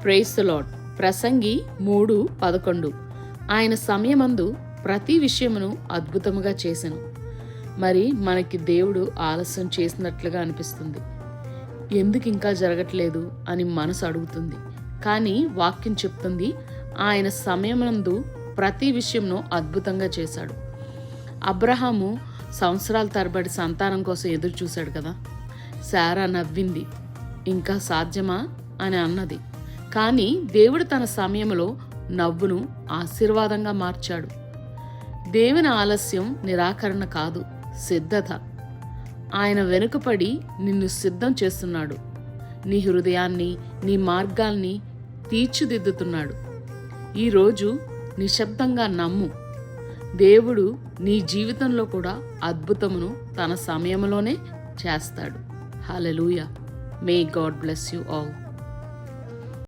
Praise the lord. ప్రసంగి 3:11. ఆయన సమయమందు ప్రతి విషయమును అద్భుతముగా చేసెను. మరి మనకి దేవుడు ఆలస్యం చేసినట్లుగా అనిపిస్తుంది. ఎందుకు ఇంకా జరగట్లేదు అని మనసు అడుగుతుంది. కానీ వాక్యం చెప్తుంది, ఆయన సమయమందు ప్రతి విషయంను అద్భుతంగా చేశాడు. అబ్రహాము సంవత్సరాల తరబడి సంతానం కోసం ఎదురు చూశాడు కదా. శారా నవ్వింది, ఇంకా సాధ్యమా అని అన్నది. కానీ దేవుడు తన సమయంలో నవ్వును ఆశీర్వాదంగా మార్చాడు. దేవుని ఆలస్యం నిరాకరణ కాదు, సిద్ధత. ఆయన వెనుకపడి నిన్ను సిద్ధం చేస్తున్నాడు. నీ హృదయాన్ని, నీ మార్గాల్ని తీర్చిదిద్దుతున్నాడు. ఈరోజు నిశ్శబ్దంగా నమ్ము. దేవుడు నీ జీవితంలో కూడా అద్భుతమును తన సమయంలోనే చేస్తాడు. Hallelujah. May God bless you all.